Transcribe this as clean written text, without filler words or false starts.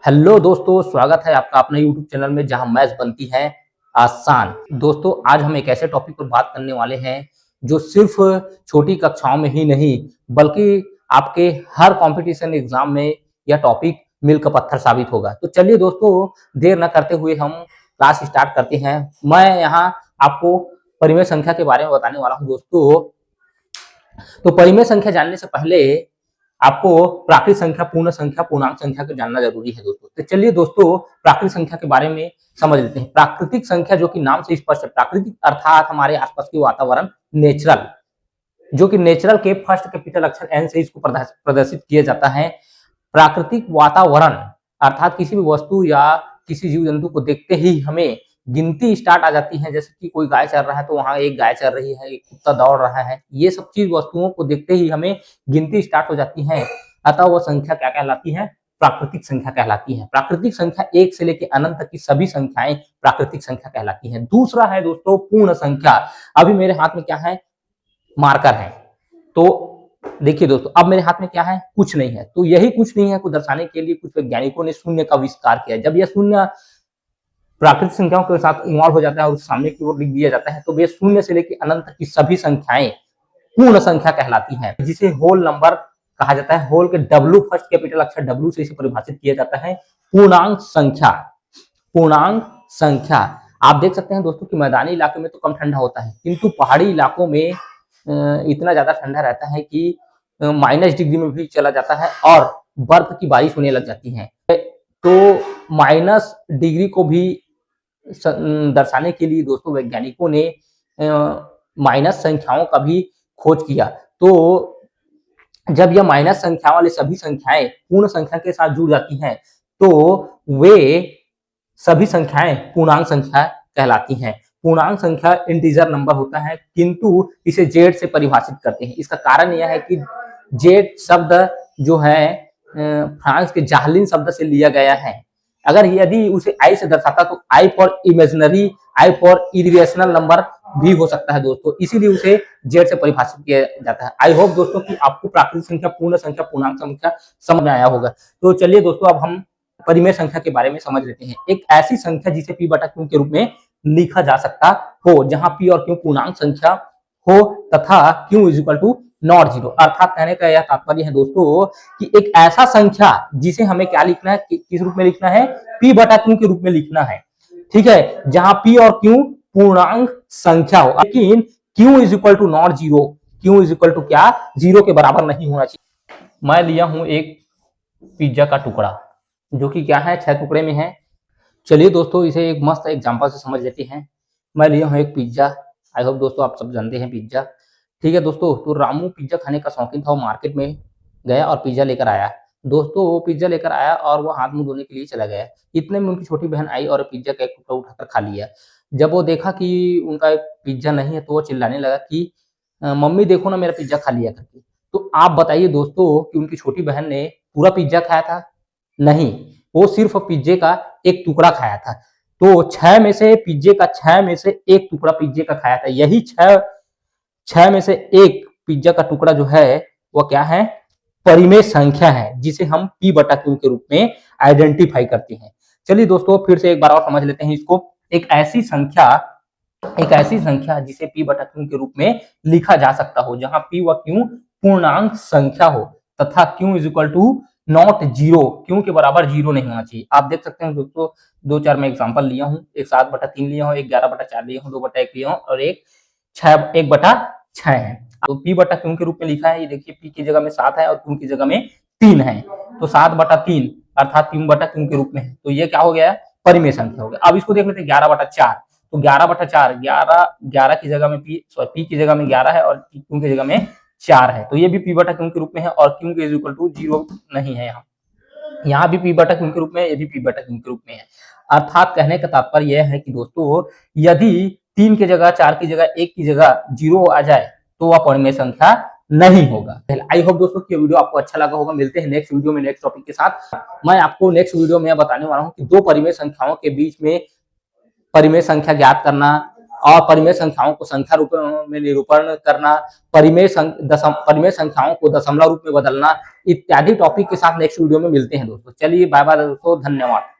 Hello दोस्तों, स्वागत है आपका अपने यूट्यूब चैनल में जहां मैथ्स बनती है आसान। दोस्तों, आज हम एक ऐसे टॉपिक पर बात करने वाले हैं जो सिर्फ छोटी कक्षाओं में ही नहीं बल्कि आपके हर कंपटीशन एग्जाम में यह टॉपिक मील का पत्थर साबित होगा। तो चलिए दोस्तों, देर न करते हुए हम क्लास स्टार्ट करते हैं। मैं यहाँ आपको परिमेय संख्या के बारे में बताने वाला हूँ दोस्तों। तो परिमेय संख्या जानने से पहले आपको प्राकृत संख्या, पूर्ण संख्या, पूर्णांक संख्या को जानना जरूरी है दोस्तों। तो चलिए दोस्तों, प्राकृत संख्या के बारे में समझ लेते हैं। प्राकृतिक संख्या, जो कि नाम से स्पष्ट है, प्राकृतिक अर्थात हमारे आसपास के वातावरण, नेचुरल, जो कि नेचुरल के फर्स्ट कैपिटल अक्षर एन से इसको प्रदर्शित किया जाता है। प्राकृतिक वातावरण अर्थात किसी भी वस्तु या किसी जीव जंतु को देखते ही हमें गिनती स्टार्ट आ जाती है। जैसे कि कोई गाय चल रहा है तो वहां एक गाय चल रही है, एक कुत्ता दौड़ रहा है, ये सब चीज वस्तुओं को देखते ही हमें गिनती स्टार्ट हो जाती है। अतः वह संख्या क्या कहलाती है? प्राकृतिक संख्या कहलाती है। प्राकृतिक संख्या एक से लेकर अनंत तक की सभी संख्याएं प्राकृतिक संख्या कहलाती हैं। दूसरा है दोस्तों पूर्ण संख्या। अभी मेरे हाथ में क्या है? मार्कर है। तो देखिए दोस्तों, अब मेरे हाथ में क्या है? कुछ नहीं है। तो यही कुछ नहीं है को दर्शाने के लिए कुछ वैज्ञानिकों ने शून्य का आविष्कार किया। जब यह शून्य प्राकृतिक संख्याओं के साथ इन्वॉल्व हो जाता है और सामने की ओर लिख दिया जाता है तो वे शून्य से लेकर अनंत तक की सभी संख्याएं पूर्ण संख्या कहलाती हैं, जिसे होल नंबर कहा जाता है। होल के डब्ल्यू, फर्स्ट कैपिटल अक्षर डब्ल्यू से इसे परिभाषित किया जाता है। पूर्णांक संख्या, पूर्णांक संख्या। आप देख सकते हैं दोस्तों कि मैदानी इलाके में तो कम ठंडा होता है, किंतु पहाड़ी इलाकों में इतना ज्यादा ठंडा रहता है कि -डिग्री में भी चला जाता है और बर्फ की बारिश होने लग जाती है। तो -डिग्री को भी दर्शाने के लिए दोस्तों वैज्ञानिकों ने माइनस संख्याओं का भी खोज किया। तो जब यह माइनस संख्या वाली सभी संख्याएं पूर्ण संख्या के साथ जुड़ जाती हैं तो वे सभी संख्याएं पूर्णांक संख्या कहलाती हैं। पूर्णांक संख्या इंटीजर नंबर होता है, किंतु इसे जेड से परिभाषित करते हैं। इसका कारण यह है कि जेड शब्द जो है फ्रांस के जाहलिन शब्द से लिया गया है। अगर यदि उसे आई से दर्शाता तो i for imaginary, i for irrational number भी हो सकता है दोस्तों, इसीलिए उसे जेड से परिभाषित किया जाता है। आई होप दोस्तों कि आपको प्राकृतिक संख्या, पूर्ण संख्या, पूर्णांक संख्या समझ में आया होगा। तो चलिए दोस्तों, अब हम परिमेय संख्या के बारे में समझ लेते हैं। एक ऐसी संख्या जिसे p बटा q के रूप में लिखा जा सकता हो, जहां p और q पूर्णांक संख्या हो तथा q is equal to not zero. अर्थात कहने का यह तात्पर्य है दोस्तों कि एक ऐसा संख्या जिसे हमें क्या लिखना है, किस रूप में लिखना है? p बटा q के रूप में लिखना है, ठीक है, जहां p और q पूर्णांक संख्या हो, लेकिन q is equal to not zero. q is equal to क्या? जीरो के बराबर नहीं होना चाहिए। मैं लिया हूं एक पिज्जा का टुकड़ा जो कि क्या है? 6 टुकड़े में है। चलिए दोस्तों, इसे एक मस्त एग्जांपल से समझ लेते हैं। मैं लिया हूं एक पिज्जा। आई होप दोस्तों आप सब जानते हैं पिज्जा, ठीक है दोस्तों। तो रामू पिज्जा खाने का शौकीन था, वो मार्केट में गया और पिज्जा लेकर आया। दोस्तों वो पिज्जा लेकर आया और वो हाथ मुंह धोने के लिए चला गया। इतने में उनकी छोटी बहन आई और पिज्जा का एक टुकड़ा उठाकर खा लिया। जब वो देखा कि उनका पिज्जा नहीं है तो वो चिल्लाने लगा कि मम्मी देखो ना, मेरा पिज्जा खा लिया करके। तो आप बताइए दोस्तों कि उनकी छोटी बहन ने पूरा पिज्जा खाया था? नहीं, वो सिर्फ पिज्जे का एक टुकड़ा खाया था। तो 6 में से पिज्जे का 6 में से एक टुकड़ा पिज्जे का खाया था। यही 6 में से एक पिज्जा का टुकड़ा जो है वो क्या है? परिमेय संख्या है, जिसे हम p बटा q के रूप में आइडेंटिफाई करते हैं। चलिए दोस्तों, फिर से एक बार और समझ लेते हैं इसको। एक ऐसी संख्या जिसे p बटा q के रूप में लिखा जा सकता हो, जहां p व q पूर्णांक संख्या हो तथा q is equal to not zero, q के बराबर जीरो नहीं होना चाहिए। आप देख सकते हैं दोस्तों, 2-4 मैं एग्जांपल लिया हूं। एक 7/3 लिया हूं, एक 11/4 लिया हूं, 2/1 लिया हूं और एक 1/6 है। तो p बटा q के रूप में लिखा है। ये देखिए, p की जगह में 7 है और q की जगह में 3 है। तो 7/3 अर्थात 3/q के रूप में है। तो ये क्या हो गया? परिमेय संख्या हो गया। अब इसको देख लेते हैं 11/4। तो 11/4, 11 की जगह में p की जगह में 11 है और q की जगह में 4 है। तो ये भी p बटा q के रूप में है और q इज इक्वल टू 0 नहीं है। यहाँ भी p बटा q के रूप में है, ये भी p बटा q के रूप में है। अर्थात कहने का तात्पर्य यह है कि दोस्तों, यदि 3 की जगह, 4 की जगह, 1 की जगह 0 आ जाए तो वह परिमेय संख्या नहीं होगा। आई होप दोस्तों कि वीडियो आपको अच्छा लगा होगा। मिलते हैं नेक्स्ट वीडियो में नेक्स्ट टॉपिक के साथ। मैं आपको नेक्स्ट वीडियो में बताने वाला हूँ कि दो परिमेय संख्याओं के बीच में परिमेय संख्या ज्ञात करना और परिमेय संख्याओं को संख्या रूप में निरूपण करना, परिमेय संख्याओं को दशमलव रूप में बदलना, इत्यादि टॉपिक के साथ नेक्स्ट वीडियो में मिलते हैं दोस्तों। चलिए बाय बाय दोस्तों, धन्यवाद।